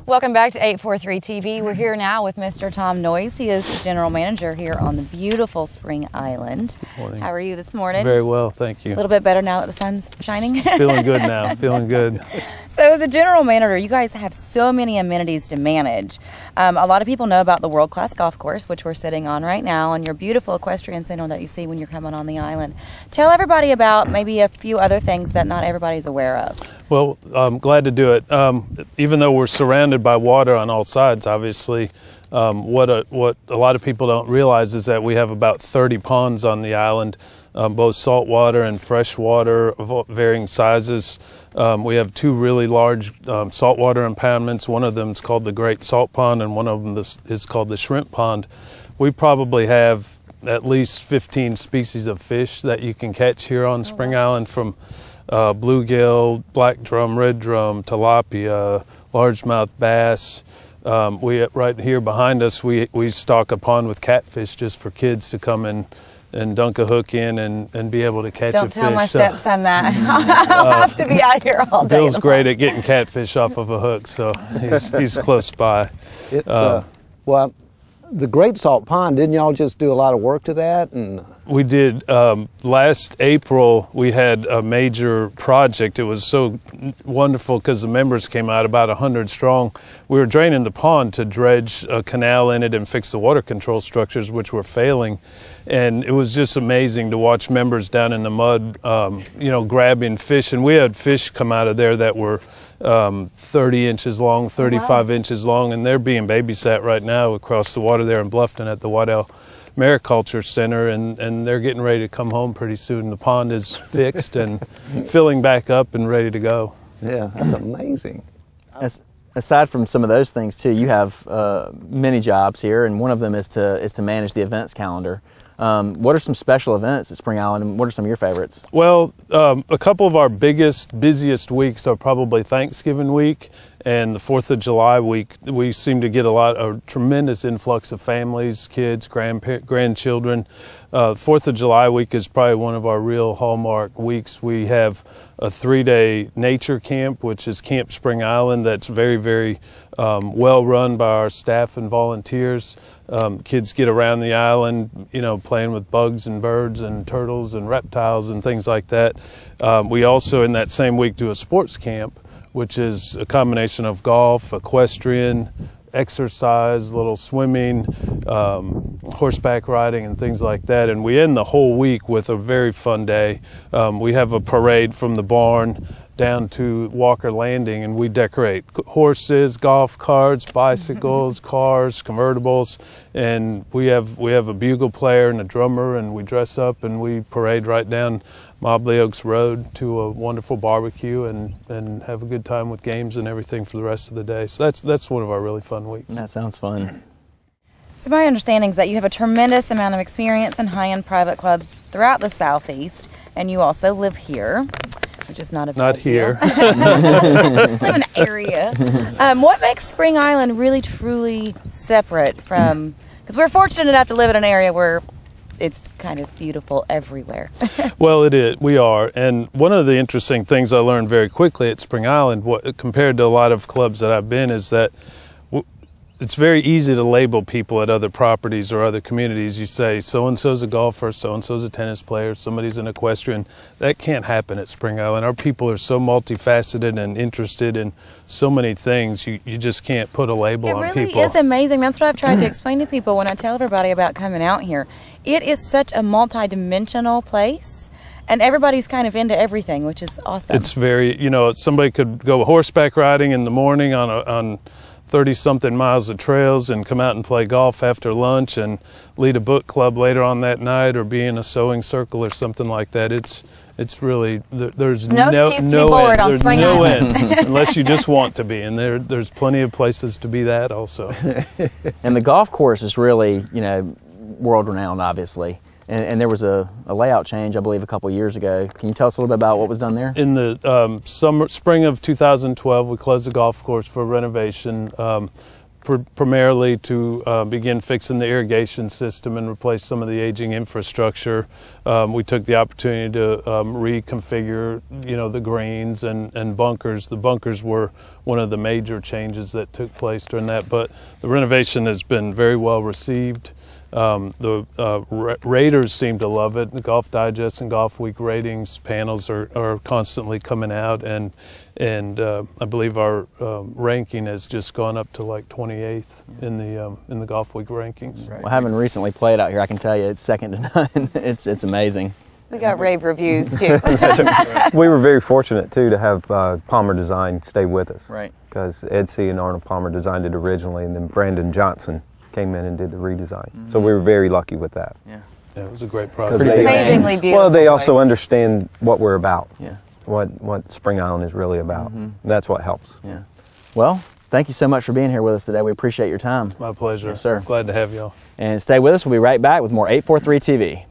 Welcome back to 843 TV. We're here now with Mr. Tom Noyes. He is the general manager here on the beautiful Spring Island. Good morning. How are you this morning? Very well, thank you. A little bit better now that the sun's shining? Feeling good now, feeling good. So as a general manager, you guys have so many amenities to manage. A lot of people know about the world-class golf course, which we're sitting on right now, and your beautiful equestrian center that you see when you're coming on the island. Tell everybody about maybe a few other things that not everybody's aware of. Well, I'm glad to do it. Even though we're surrounded by water on all sides, obviously, what a lot of people don't realize is that we have about 30 ponds on the island, both saltwater and freshwater of varying sizes. We have two really large saltwater impoundments. One of them is called the Great Salt Pond, and one of them is called the Shrimp Pond. We probably have at least 15 species of fish that you can catch here on Spring Island, from bluegill, black drum, red drum, tilapia, largemouth bass. Right here behind us, we stock a pond with catfish just for kids to come in and dunk a hook in and be able to catch a fish. Don't tell my stepson that. I'll have to be out here all day. Bill's great at getting catfish off of a hook, so he's close by. Well, the Great Salt Pond, didn't y'all just do a lot of work to that? We did. Last April, we had a major project. It was so wonderful because the members came out, about 100 strong. We were draining the pond to dredge a canal in it and fix the water control structures, which were failing. And it was just amazing to watch members down in the mud, grabbing fish. And we had fish come out of there that were 30 inches long, 35 inches long, and they're being babysat right now across the water there in Bluffton at the Waddell Mariculture Center, and they're getting ready to come home pretty soon. The pond is fixed and filling back up and ready to go. Yeah, that's amazing. Aside from some of those things too, you have many jobs here, and one of them is to manage the events calendar. What are some special events at Spring Island, and what are some of your favorites? Well, a couple of our busiest weeks are probably Thanksgiving week and the 4th of July week. We seem to get a tremendous influx of families, kids, grandchildren. 4th of July week is probably one of our real hallmark weeks. We have a 3-day nature camp, which is Camp Spring Island, that's very, very well run by our staff and volunteers. Kids get around the island, playing with bugs and birds and turtles and reptiles and things like that. We also, in that same week, do a sports camp, which is a combination of golf, equestrian, exercise, little swimming, horseback riding, and things like that. And we end the whole week with a very fun day. We have a parade from the barn down to Walker Landing, and we decorate horses, golf carts, bicycles, cars, convertibles, and we have a bugle player and a drummer, and we dress up and we parade right down Mobley Oaks Road to a wonderful barbecue and have a good time with games and everything for the rest of the day. So that's one of our really fun weeks. That sounds fun. So my understanding is that you have a tremendous amount of experience in high-end private clubs throughout the Southeast, and you also live here, which is not a Not here. live in an area. What makes Spring Island really, truly separate from, because we're fortunate enough to live in an area where it's kind of beautiful everywhere. Well, it is. We are. And one of the interesting things I learned very quickly at Spring Island, compared to a lot of clubs that I've been, is that it's very easy to label people at other properties or other communities. You say, so-and-so's a golfer, so-and-so's a tennis player, somebody's an equestrian. That can't happen at Spring Island. Our people are so multifaceted and interested in so many things, you just can't put a label on people. It really is amazing. That's what I've tried to explain to people when I tell everybody about coming out here. It is such a multi-dimensional place, and everybody's kind of into everything, which is awesome. It's very, somebody could go horseback riding in the morning on 30-something miles of trails and come out and play golf after lunch and lead a book club later on that night, or be in a sewing circle or something like that. It's really, there's no end unless you just want to be, and there's plenty of places to be that also. And the golf course is really, world renowned, obviously. And there was a layout change, I believe, a couple years ago. Can you tell us a little bit about what was done there? In the spring of 2012, we closed the golf course for renovation. primarily to begin fixing the irrigation system and replace some of the aging infrastructure. We took the opportunity to reconfigure, the greens and bunkers. The bunkers were one of the major changes that took place during that, but the renovation has been very well received. The raters seem to love it. The Golf Digest and Golf Week ratings panels are constantly coming out, and I believe our ranking has just gone up to like 28th in the Golf Week rankings. Well, having recently played out here, I can tell you it's second to none. It's amazing. We got rave reviews too. We were very fortunate too to have Palmer Design stay with us. Right. Because Ed C. and Arnold Palmer designed it originally, and then Brandon Johnson came in and did the redesign. So we were very lucky with that. Yeah. Yeah, it was a great project. Amazingly beautiful. Well, they also understand what we're about. Yeah. What Spring Island is really about. That's what helps. Yeah. Well, thank you so much for being here with us today. We appreciate your time. My pleasure. Yes, sir. Glad to have y'all. And stay with us. We'll be right back with more 843 TV.